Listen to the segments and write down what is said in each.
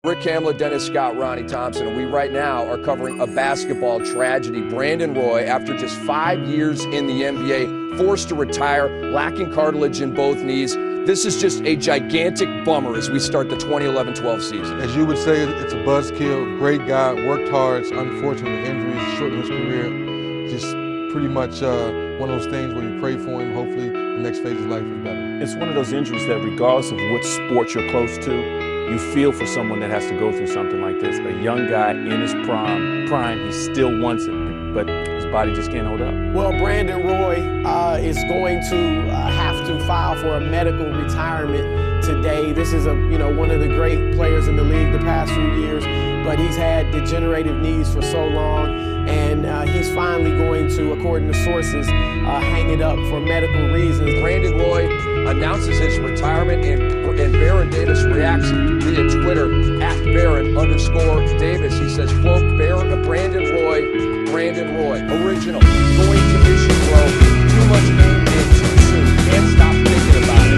Rick Kamla, Dennis Scott, Ronnie Thompson, and we right now are covering a basketball tragedy. Brandon Roy, after just 5 years in the NBA, forced to retire, lacking cartilage in both knees. This is just a gigantic bummer as we start the 2011-12 season. As you would say, it's a buzzkill. Great guy, worked hard. Unfortunate injuries shortened his career. Just pretty much one of those things where you pray for him. Hopefully, the next phase of life is better. It's one of those injuries that, regardless of what sport you're close to, you feel for someone that has to go through something like this. A young guy in his prime, he still wants it, but his body just can't hold up. Well, Brandon Roy is going to have to file for a medical retirement today. This is one of the great players in the league the past few years, but he's had degenerative knees for so long, and he's finally going to, according to sources, hang it up for medical reasons. Brandon Roy announces his retirement, and Baron Davis reacts via Twitter at Baron_Davis. He says, quote, Brandon Roy, original, going to issue, bro. Too much pain and too soon. Can't stop thinking about it.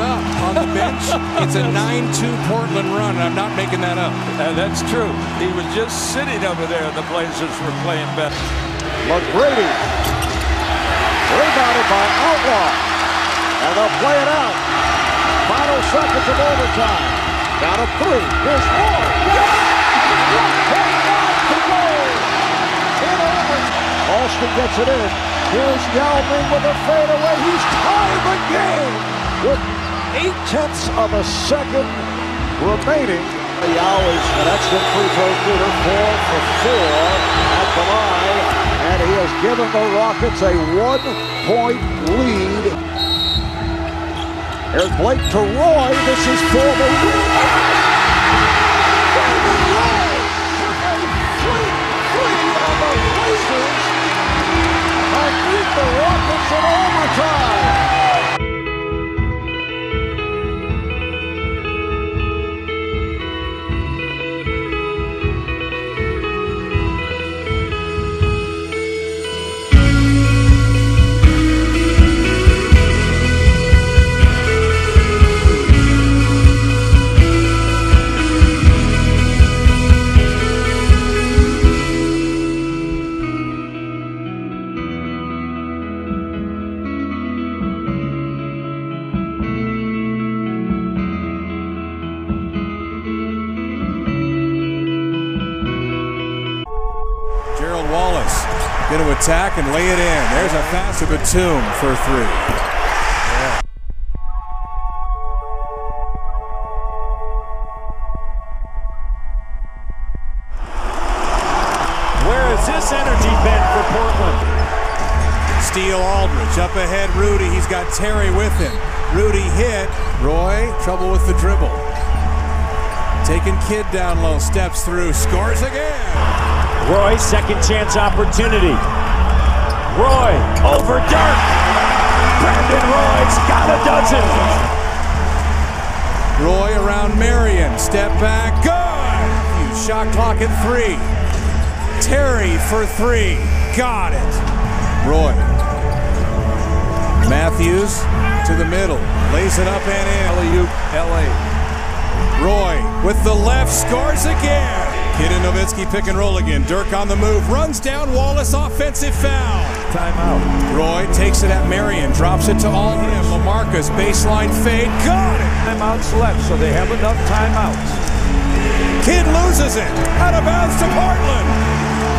up on the bench. It's a 9-2 Portland run, and I'm not making that up. That's true. He was just sitting over there. The Blazers were playing better. McGrady. Rebounded by Outlaw. And they'll play it out. Final seconds of overtime. Down to 3. Here's Roy. Austin gets it in. Here's Yao Ming with a fadeaway. He's tied the game with 0.8 of a second remaining. Yao is an excellent free throw shooter, 4 for 4 at the line, and he has given the Rockets a 1-point lead. Here's Blake to Roy. This is for the win. The Rockets in overtime. Gerald Wallace going to attack and lay it in. There's a pass to Batum for 3. Yeah. Where has this energy been for Portland? Steele Aldridge up ahead. Rudy. He's got Terry with him. Rudy hit. Roy, trouble with the dribble. Taking Kidd down low. Steps through. Scores again. Roy, second chance opportunity. Roy over Dirk. Brandon Roy's got a dozen. Roy around Marion. Step back. Good. Shot clock at 3. Terry for 3. Got it. Roy. Matthews to the middle. Lays it up and in. Alley-oop, LA. Roy with the left. Scores again. Kidd and Nowitzki pick and roll again. Dirk on the move. Runs down Wallace. Offensive foul. Timeout. Roy takes it at Marion. Drops it to Aldridge. LaMarcus. Baseline fade. Got it. Timeouts left, so they have enough timeouts. Kidd loses it. Out of bounds to Portland.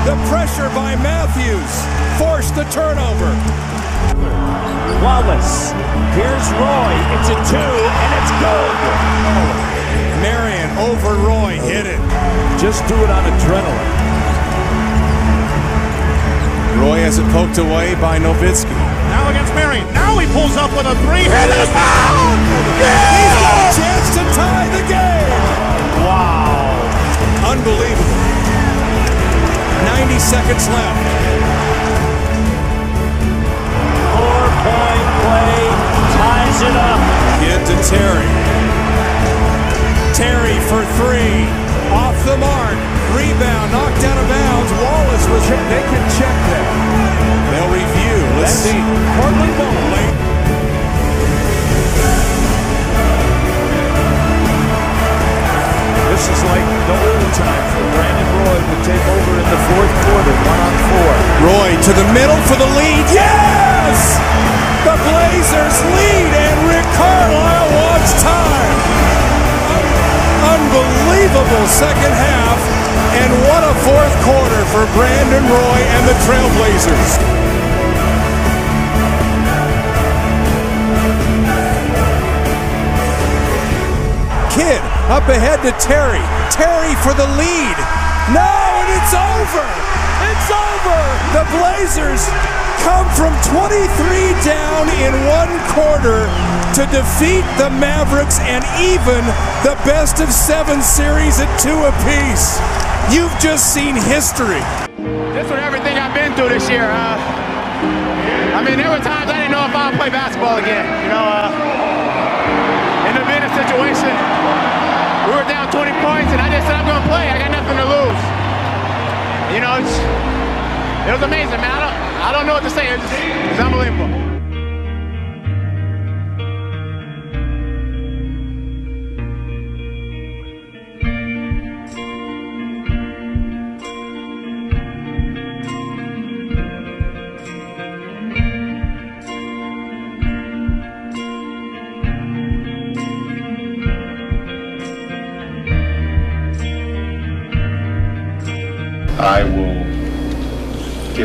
The pressure by Matthews forced the turnover. Wallace. Here's Roy. It's a 2, and it's good. Marion over Roy. Hit it. Just do it on adrenaline. Roy has it poked away by Nowitzki. Now against Marion. Now he pulls up with a 3-handed foul. He's got a chance to tie the game. Wow. Unbelievable. 90 seconds left. 4-point play ties it up. Kidd to Terry. Terry for 3. Off the mark. Rebound. Knocked out of bounds. Wallace was. They can check that. They'll review. Let's see. Portland ball. This is like the old time for Brandon Roy to take over in the 4th quarter, 1-on-4. Roy to the middle for the lead. Yes! The Blazers lead, and Rick Carlisle wants time. Unbelievable second half, and what a 4th quarter for Brandon Roy and the Trailblazers. Kidd up ahead to Terry. Terry for the lead. No, and it's over. It's over. The Blazers come from 23 down in 1 quarter to defeat the Mavericks and even the best of 7 series at 2 apiece. You've just seen history. Just with everything I've been through this year, I mean, there were times I didn't know if I would play basketball again. You know, in a bit of situation, we were down 20 points, and I just said, I'm going to play. I got nothing to lose. You know, it was amazing, man. I don't know what to say. It's unbelievable.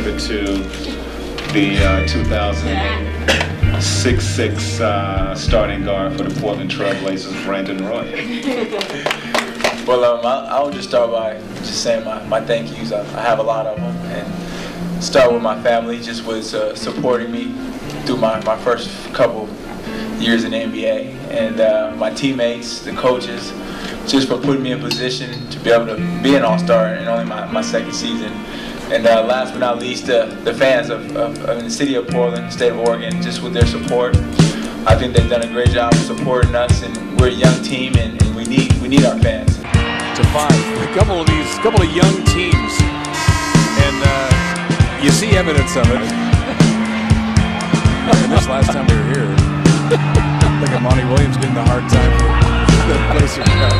it to the 2006 starting guard for the Portland Trail Blazers, Brandon Roy. Well, I would just start by just saying my thank yous. I have a lot of them, and start with my family, just was supporting me through my first couple years in the NBA, and my teammates, the coaches, just for putting me in position to be able to be an all-star in only my second season. And last but not least, the fans of the city of Portland, state of Oregon, just with their support. I think they've done a great job of supporting us, and we're a young team, and we need our fans. To find a couple of young teams, and you see evidence of it. And this last time we were here, I think Monty Williams getting a hard time for the Blazer crowd.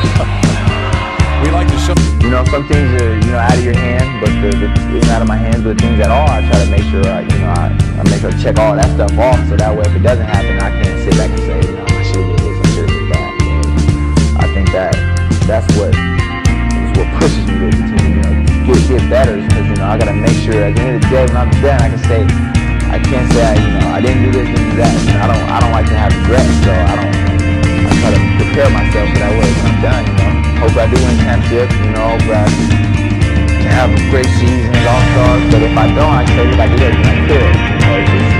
We like to show. You know, some things are out of your hand, but it's not in my hands. But things at all, I try to make sure I make sure to check all that stuff off, so that way if it doesn't happen, I can't sit back and say, I should have did this, I should have did that. And I think that's what pushes me to continue, get better, because I gotta make sure at the end of the day when I'm done, I can say, I can't say I didn't do this, didn't do that. And I don't like to have regrets, so I try to prepare myself for that way when I'm done. Hopefully I do win championship, hopefully I can have a great season as All-Stars, but if I don't, I can say that I did everything I could. It's just